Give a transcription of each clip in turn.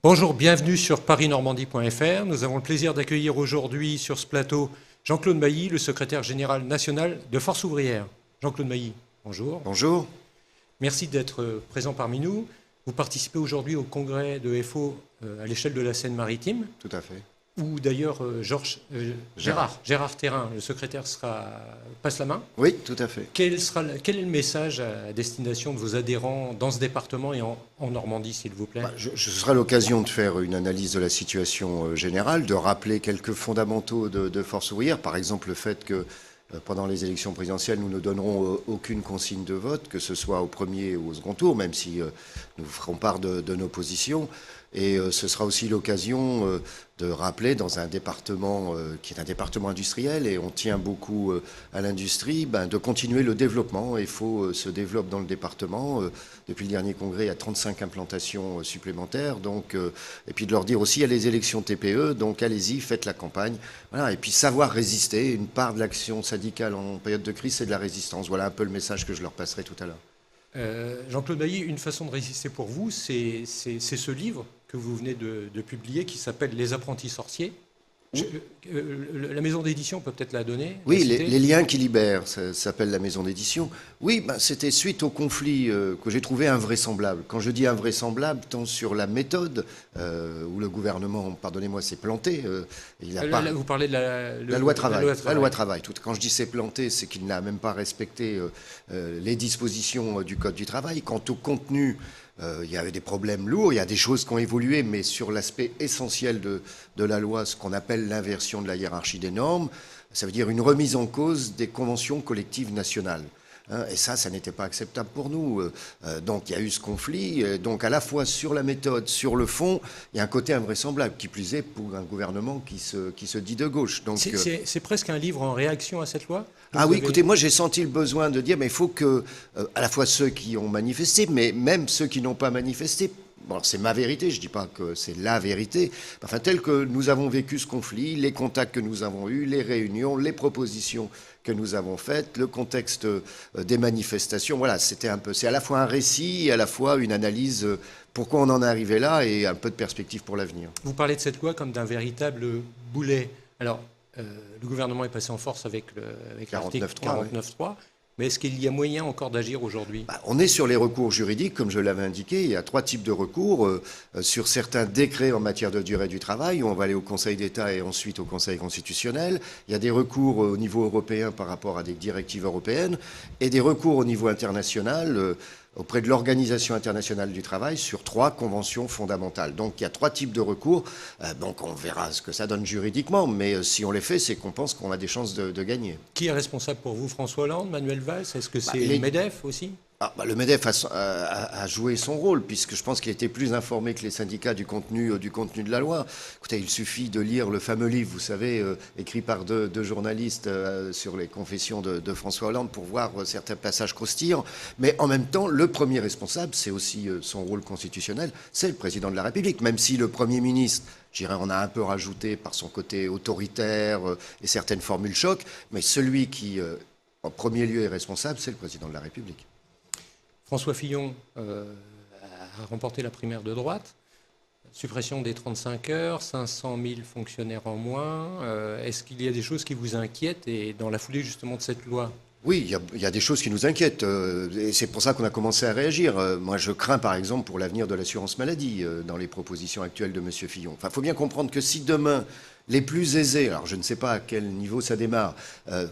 Bonjour, bienvenue sur parisnormandie.fr. Nous avons le plaisir d'accueillir aujourd'hui sur ce plateau Jean-Claude Mailly, le secrétaire général national de Force ouvrière. Jean-Claude Mailly, bonjour. Bonjour. Merci d'être présent parmi nous. Vous participez aujourd'hui au congrès de FO à l'échelle de la Seine-Maritime. Tout à fait. Où d'ailleurs Gérard Thérin, le secrétaire, passe la main. Oui, tout à fait. Quel est le message à destination de vos adhérents dans ce département et en Normandie, s'il vous plaît? Ce sera l'occasion de faire une analyse de la situation générale, de rappeler quelques fondamentaux de Force ouvrière, par exemple le fait que pendant les élections présidentielles, nous ne donnerons aucune consigne de vote, que ce soit au premier ou au second tour, même si nous ferons part de nos positions. Et ce sera aussi l'occasion de rappeler dans un département qui est un département industriel, et on tient beaucoup à l'industrie, de continuer le développement. Il faut se développer dans le département. Depuis le dernier congrès, il y a 35 implantations supplémentaires. Donc, et puis de leur dire aussi, il y a les élections TPE, donc allez-y, faites la campagne. Voilà. Et puis savoir résister. Une part de l'action syndicale en période de crise, c'est de la résistance. Voilà un peu le message que je leur passerai tout à l'heure. Jean-Claude Mailly, une façon de résister pour vous, c'est ce livre que vous venez de publier qui s'appelle « Les apprentis sorciers ». La maison d'édition peut peut-être la donner. Oui, les liens qui libèrent, ça s'appelle la maison d'édition. Oui, c'était suite au conflit que j'ai trouvé invraisemblable. Quand je dis invraisemblable, tant sur la méthode, où le gouvernement, pardonnez-moi, s'est planté. Vous parlez de la loi travail. La loi travail. Quand je dis s'est planté, c'est qu'il n'a même pas respecté les dispositions du Code du travail. Quant au contenu, il y avait des problèmes lourds, il y a des choses qui ont évolué, mais sur l'aspect essentiel de la loi, ce qu'on appelle l'inversion de la hiérarchie des normes, ça veut dire une remise en cause des conventions collectives nationales. Et ça n'était pas acceptable pour nous. Donc il y a eu ce conflit. Donc à la fois sur la méthode, sur le fond, il y a un côté invraisemblable, qui plus est pour un gouvernement qui se dit de gauche. C'est presque un livre en réaction à cette loi? Écoutez, moi j'ai senti le besoin de dire, mais il faut que, à la fois ceux qui ont manifesté, mais même ceux qui n'ont pas manifesté, bon, c'est ma vérité, je ne dis pas que c'est la vérité, enfin tel que nous avons vécu ce conflit, les contacts que nous avons eus, les réunions, les propositions que nous avons faites, le contexte des manifestations, voilà, c'est à la fois un récit et à la fois une analyse pourquoi on en est arrivé là et un peu de perspective pour l'avenir. Vous parlez de cette loi comme d'un véritable boulet. Alors, le gouvernement est passé en force avec l'article 49.3. Mais est-ce qu'il y a moyen encore d'agir aujourd'hui? On est sur les recours juridiques, comme je l'avais indiqué. Il y a 3 types de recours. Sur certains décrets en matière de durée du travail, où on va aller au Conseil d'État et ensuite au Conseil constitutionnel. Il y a des recours au niveau européen par rapport à des directives européennes et des recours au niveau international auprès de l'Organisation internationale du travail sur 3 conventions fondamentales. Donc il y a 3 types de recours. Donc on verra ce que ça donne juridiquement, mais si on les fait, c'est qu'on pense qu'on a des chances de gagner. Qui est responsable pour vous? François Hollande, Manuel Valls? Est-ce que c'est le MEDEF aussi? Le MEDEF a joué son rôle, puisque je pense qu'il était plus informé que les syndicats du contenu de la loi. Écoutez, il suffit de lire le fameux livre, vous savez, écrit par deux journalistes sur les confessions de François Hollande pour voir certains passages croustillants. Mais en même temps, le premier responsable, c'est aussi son rôle constitutionnel, c'est le président de la République. Même si le Premier ministre, je dirais, on a un peu rajouté par son côté autoritaire et certaines formules choc, mais celui qui, en premier lieu, est responsable, c'est le président de la République. François Fillon a remporté la primaire de droite, suppression des 35 heures, 500 000 fonctionnaires en moins. Est-ce qu'il y a des choses qui vous inquiètent et dans la foulée justement de cette loi? Oui, il y a des choses qui nous inquiètent et c'est pour ça qu'on a commencé à réagir. Moi, je crains par exemple pour l'avenir de l'assurance maladie dans les propositions actuelles de M. Fillon. Enfin, il faut bien comprendre que si demain, les plus aisés, alors je ne sais pas à quel niveau ça démarre,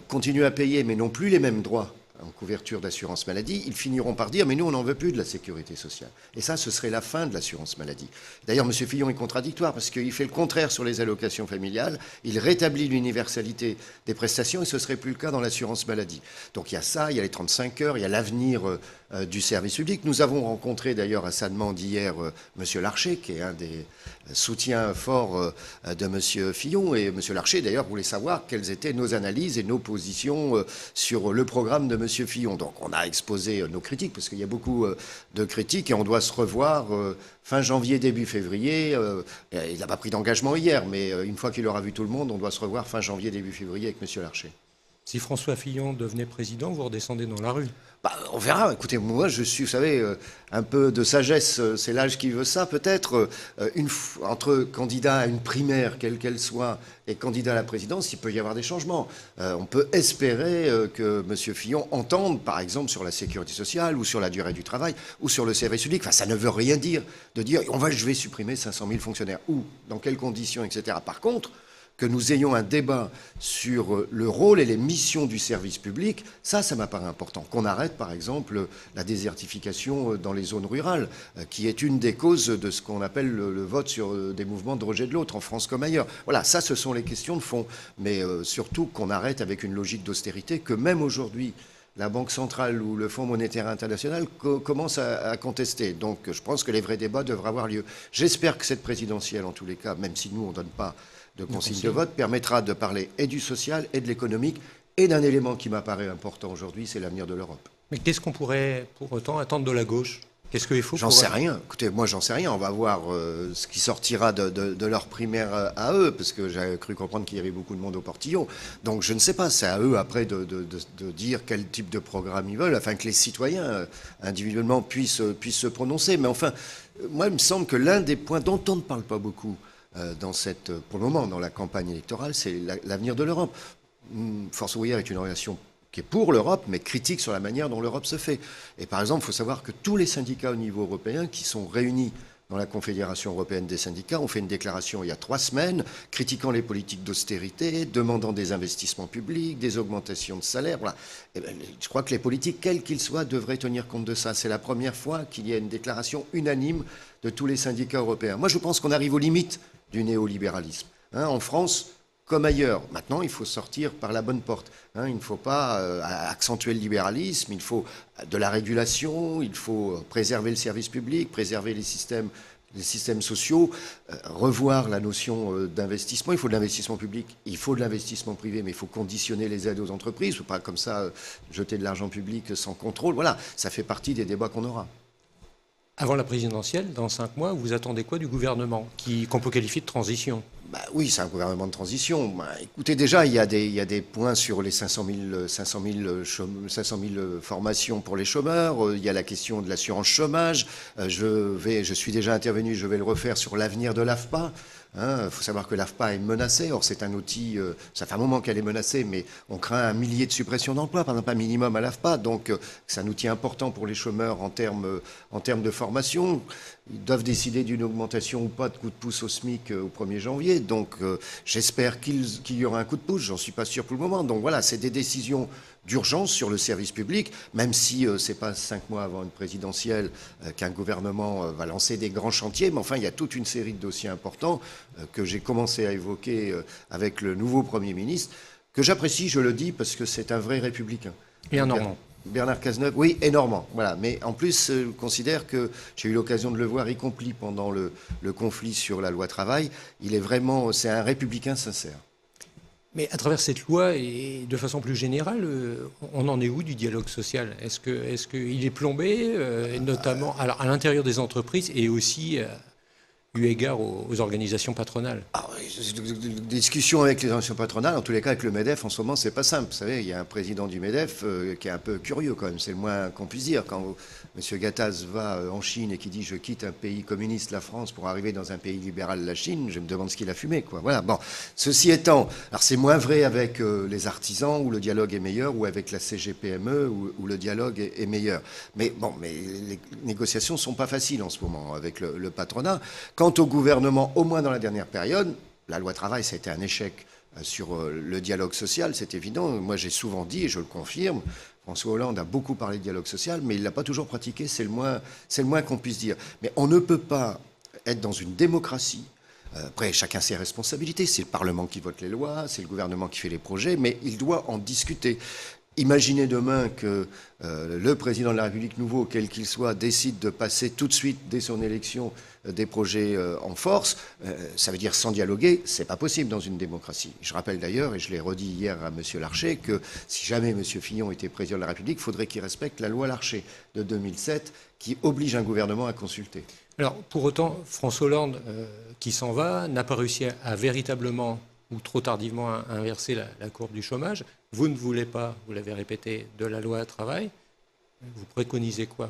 continuent à payer mais n'ont plus les mêmes droits en couverture d'assurance maladie, ils finiront par dire « mais nous, on n'en veut plus de la sécurité sociale ». Et ça, ce serait la fin de l'assurance maladie. D'ailleurs, M. Fillon est contradictoire parce qu'il fait le contraire sur les allocations familiales, il rétablit l'universalité des prestations et ce ne serait plus le cas dans l'assurance maladie. Donc il y a ça, il y a les 35 heures, il y a l'avenir du service public. Nous avons rencontré d'ailleurs à sa demande hier M. Larcher, qui est un des soutiens forts de M. Fillon. Et M. Larcher, d'ailleurs, voulait savoir quelles étaient nos analyses et nos positions sur le programme de M. Fillon. Donc on a exposé nos critiques, parce qu'il y a beaucoup de critiques, et on doit se revoir fin janvier, début février. Il n'a pas pris d'engagement hier, mais une fois qu'il aura vu tout le monde, on doit se revoir fin janvier, début février avec M. Larcher. Si François Fillon devenait président, vous redescendez dans la rue. Bah, on verra. Écoutez, moi, je suis, vous savez, un peu de sagesse, c'est l'âge qui veut ça, peut-être. Entre candidat à une primaire, quelle qu'elle soit, et candidat à la présidence, il peut y avoir des changements. On peut espérer que M. Fillon entende, par exemple, sur la sécurité sociale, ou sur la durée du travail, ou sur le service public. Enfin, ça ne veut rien dire de dire, je vais supprimer 500 000 fonctionnaires. Où, dans quelles conditions, etc. Par contre, que nous ayons un débat sur le rôle et les missions du service public, ça m'apparaît important. Qu'on arrête, par exemple, la désertification dans les zones rurales, qui est une des causes de ce qu'on appelle le vote sur des mouvements de rejet de l'autre, en France comme ailleurs. Voilà, ça, ce sont les questions de fond. Mais surtout qu'on arrête avec une logique d'austérité que même aujourd'hui, la Banque centrale ou le Fonds monétaire international commencent à contester. Donc je pense que les vrais débats devraient avoir lieu. J'espère que cette présidentielle, en tous les cas, même si nous, on ne donne pas de consigne de vote, permettra de parler et du social et de l'économique et d'un élément qui m'apparaît important aujourd'hui, c'est l'avenir de l'Europe. Mais qu'est-ce qu'on pourrait pour autant attendre de la gauche? Qu'est-ce qu'il faut? J'en sais rien. Écoutez, moi, j'en sais rien. On va voir ce qui sortira de leur primaire à eux, parce que j'avais cru comprendre qu'il y avait beaucoup de monde au portillon. Donc, je ne sais pas. C'est à eux, après, de dire quel type de programme ils veulent, afin que les citoyens, individuellement, puissent se prononcer. Mais enfin, moi, il me semble que l'un des points dont on ne parle pas beaucoup, pour le moment, dans la campagne électorale, c'est l'avenir de l'Europe. Force ouvrière est une organisation qui est pour l'Europe, mais critique sur la manière dont l'Europe se fait. Et par exemple, il faut savoir que tous les syndicats au niveau européen qui sont réunis dans la Confédération européenne des syndicats ont fait une déclaration il y a 3 semaines critiquant les politiques d'austérité, demandant des investissements publics, des augmentations de salaire. Voilà. Et bien, je crois que les politiques, quels qu'ils soient, devraient tenir compte de ça. C'est la première fois qu'il y a une déclaration unanime de tous les syndicats européens. Moi, je pense qu'on arrive aux limites du néolibéralisme. En France, comme ailleurs. Maintenant, il faut sortir par la bonne porte. Il ne faut pas accentuer le libéralisme, il faut de la régulation, il faut préserver le service public, préserver les systèmes sociaux, revoir la notion d'investissement. Il faut de l'investissement public, il faut de l'investissement privé, mais il faut conditionner les aides aux entreprises. Il ne faut pas comme ça jeter de l'argent public sans contrôle. Voilà, ça fait partie des débats qu'on aura. Avant la présidentielle, dans 5 mois, vous attendez quoi du gouvernement qu'on peut qualifier de transition? Oui, c'est un gouvernement de transition. Écoutez, déjà, il y a des points sur les 500 000 formations pour les chômeurs. Il y a la question de l'assurance chômage. Je suis déjà intervenu, je vais le refaire sur l'avenir de l'AFPA. Il faut savoir que l'AFPA est menacée. Or, c'est un outil, ça fait un moment qu'elle est menacée, mais on craint 1 millier de suppressions d'emplois, par exemple un minimum à l'AFPA. Donc, c'est un outil important pour les chômeurs en termes de formation. Ils doivent décider d'une augmentation ou pas de coup de pouce au SMIC au 1er janvier. Donc, j'espère qu'il y aura un coup de pouce. J'en suis pas sûr pour le moment. Donc, voilà, c'est des décisions d'urgence sur le service public, même si ce n'est pas 5 mois avant une présidentielle qu'un gouvernement va lancer des grands chantiers. Mais enfin, il y a toute une série de dossiers importants que j'ai commencé à évoquer avec le nouveau Premier ministre, que j'apprécie, je le dis, parce que c'est un vrai républicain. Et un Normand. Bernard Cazeneuve, oui, et Normand. Voilà. Mais en plus, je considère que j'ai eu l'occasion de le voir, y compris pendant le conflit sur la loi travail. C'est un républicain sincère. Mais à travers cette loi et de façon plus générale, on en est où du dialogue social? Est-ce qu'il est plombé, notamment alors, à l'intérieur des entreprises et aussi eu égard aux organisations patronales? Discussion avec les organisations patronales, en tous les cas avec le MEDEF, en ce moment, c'est pas simple. Vous savez, il y a un président du MEDEF qui est un peu curieux quand même, c'est le moins qu'on puisse dire. Quand M. Gattaz va en Chine et qui dit « je quitte un pays communiste, la France, pour arriver dans un pays libéral, la Chine », je me demande ce qu'il a fumé, quoi. Voilà, bon. Ceci étant, alors c'est moins vrai avec les artisans, où le dialogue est meilleur, ou avec la CGPME, où le dialogue est meilleur. Mais les négociations sont pas faciles en ce moment avec le patronat. Quant au gouvernement, au moins dans la dernière période, la loi travail, ça a été un échec sur le dialogue social, c'est évident. Moi, j'ai souvent dit, et je le confirme, François Hollande a beaucoup parlé de dialogue social, mais il ne l'a pas toujours pratiqué, c'est le moins qu'on puisse dire. Mais on ne peut pas être dans une démocratie. Après, chacun ses responsabilités. C'est le Parlement qui vote les lois, c'est le gouvernement qui fait les projets, mais il doit en discuter. Imaginez demain que le président de la République nouveau, quel qu'il soit, décide de passer tout de suite, dès son élection, des projets en force. Ça veut dire sans dialoguer, c'est pas possible dans une démocratie. Je rappelle d'ailleurs, et je l'ai redit hier à M. Larcher, que si jamais M. Fillon était président de la République, il faudrait qu'il respecte la loi Larcher de 2007 qui oblige un gouvernement à consulter. Alors, pour autant, François Hollande, qui s'en va, n'a pas réussi à véritablement ou trop tardivement inversé la courbe du chômage. Vous ne voulez pas, vous l'avez répété, de la loi travail. Vous préconisez quoi?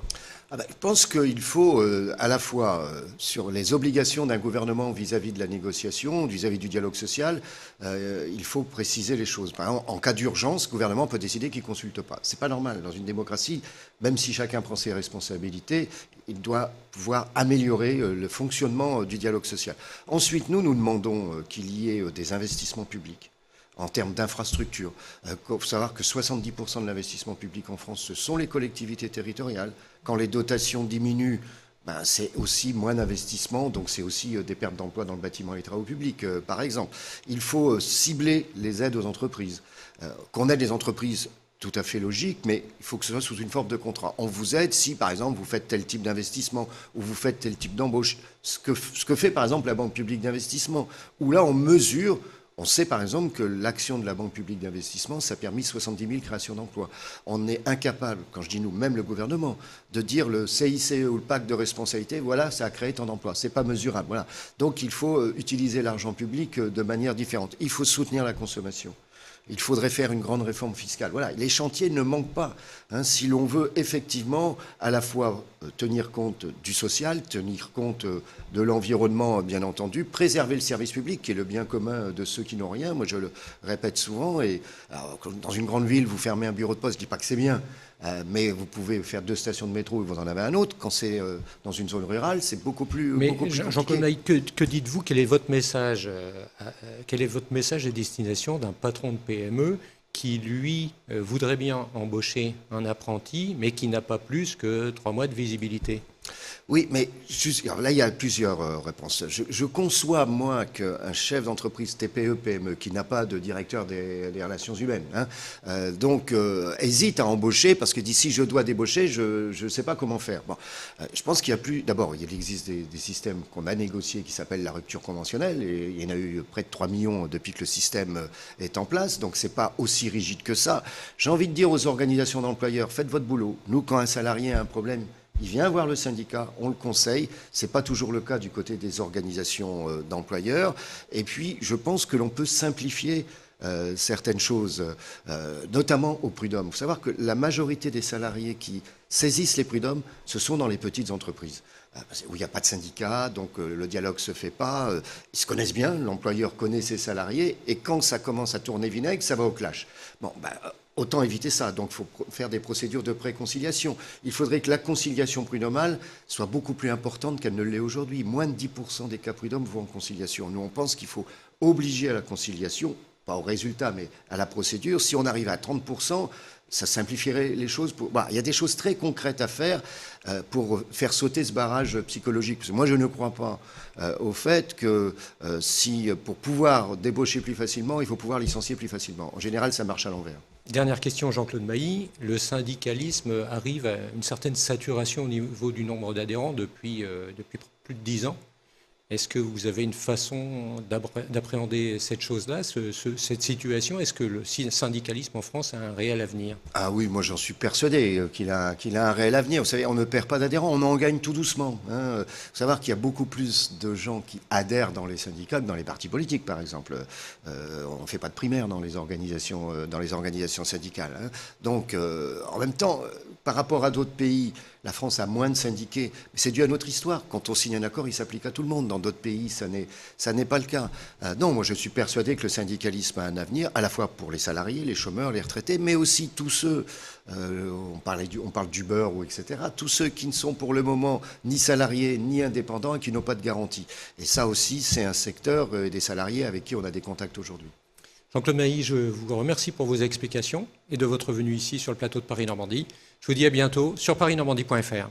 Je pense qu'il faut à la fois sur les obligations d'un gouvernement vis-à-vis de la négociation, vis-à-vis du dialogue social, il faut préciser les choses. Par exemple, en cas d'urgence, le gouvernement peut décider qu'il ne consulte pas. Ce n'est pas normal. Dans une démocratie, même si chacun prend ses responsabilités, il doit pouvoir améliorer le fonctionnement du dialogue social. Ensuite, nous demandons qu'il y ait des investissements publics en termes d'infrastructures. Il faut savoir que 70% de l'investissement public en France, ce sont les collectivités territoriales. Quand les dotations diminuent, c'est aussi moins d'investissement, donc c'est aussi des pertes d'emplois dans le bâtiment et les travaux publics, par exemple. Il faut cibler les aides aux entreprises. Qu'on aide les entreprises, tout à fait logique, mais il faut que ce soit sous une forme de contrat. On vous aide si, par exemple, vous faites tel type d'investissement ou vous faites tel type d'embauche. Ce que fait, par exemple, la Banque publique d'investissement, où là, on mesure. On sait par exemple que l'action de la Banque publique d'investissement, ça a permis 70 000 créations d'emplois. On est incapable, quand je dis nous, même le gouvernement, de dire le CICE ou le pacte de responsabilité, voilà, ça a créé tant d'emplois. C'est pas mesurable. Voilà. Donc il faut utiliser l'argent public de manière différente. Il faut soutenir la consommation. Il faudrait faire une grande réforme fiscale. Voilà, les chantiers ne manquent pas. Si l'on veut effectivement à la fois tenir compte du social, tenir compte de l'environnement, bien entendu, préserver le service public, qui est le bien commun de ceux qui n'ont rien. Moi, je le répète souvent. Et alors, dans une grande ville, vous fermez un bureau de poste, je ne dis pas que c'est bien. Mais vous pouvez faire 2 stations de métro et vous en avez un autre. Quand c'est dans une zone rurale, c'est beaucoup plus compliqué. Jean-Claude Mailly, que dites-vous? Quel est votre message à destination d'un patron de PME qui, lui, voudrait bien embaucher un apprenti, mais qui n'a pas plus que 3 mois de visibilité? Oui, mais alors là, il y a plusieurs réponses. Je conçois, moi, qu'un chef d'entreprise TPE, PME, qui n'a pas de directeur des relations humaines, hésite à embaucher parce que d'ici je dois débaucher, je ne sais pas comment faire. Bon, je pense qu'il y a plus... D'abord, il existe des systèmes qu'on a négociés qui s'appellent la rupture conventionnelle, et il y en a eu près de 3 millions depuis que le système est en place, donc c'est pas aussi rigide que ça. J'ai envie de dire aux organisations d'employeurs, faites votre boulot. Nous, quand un salarié a un problème, il vient voir le syndicat, on le conseille. Ce n'est pas toujours le cas du côté des organisations d'employeurs. Et puis, je pense que l'on peut simplifier certaines choses, notamment au prud'homme. Il faut savoir que la majorité des salariés qui saisissent les prud'hommes, ce sont dans les petites entreprises, où il n'y a pas de syndicat, donc le dialogue ne se fait pas. Ils se connaissent bien, l'employeur connaît ses salariés, et quand ça commence à tourner vinaigre, ça va au clash. Bon, autant éviter ça. Donc, il faut faire des procédures de préconciliation. Il faudrait que la conciliation prud'homale soit beaucoup plus importante qu'elle ne l'est aujourd'hui. Moins de 10% des cas prud'hommes vont en conciliation. Nous, on pense qu'il faut obliger à la conciliation, pas au résultat, mais à la procédure. Si on arrive à 30%, ça simplifierait les choses. Il y a des choses très concrètes à faire pour faire sauter ce barrage psychologique. Parce que moi, je ne crois pas au fait que pour pouvoir débaucher plus facilement, il faut pouvoir licencier plus facilement. En général, ça marche à l'envers. Dernière question, Jean-Claude Mailly. Le syndicalisme arrive à une certaine saturation au niveau du nombre d'adhérents depuis plus de 10 ans. Est-ce que vous avez une façon d'appréhender cette chose-là, cette situation? Est-ce que le syndicalisme en France a un réel avenir? Ah oui, moi j'en suis persuadé qu'il a un réel avenir. Vous savez, on ne perd pas d'adhérents, on en gagne tout doucement. Il faut savoir qu'il y a beaucoup plus de gens qui adhèrent dans les syndicats que dans les partis politiques, par exemple. On ne fait pas de primaire dans les organisations syndicales. Donc, en même temps, par rapport à d'autres pays, la France a moins de syndiqués, mais c'est dû à notre histoire. Quand on signe un accord, il s'applique à tout le monde. Dans d'autres pays, ça n'est pas le cas. Non, moi je suis persuadé que le syndicalisme a un avenir, à la fois pour les salariés, les chômeurs, les retraités, mais aussi tous ceux, on parle d'Uber ou etc., tous ceux qui ne sont pour le moment ni salariés ni indépendants et qui n'ont pas de garantie. Et ça aussi, c'est un secteur des salariés avec qui on a des contacts aujourd'hui. Jean-Claude Mailly, je vous remercie pour vos explications et de votre venue ici sur le plateau de Paris-Normandie. Je vous dis à bientôt sur parisnormandie.fr.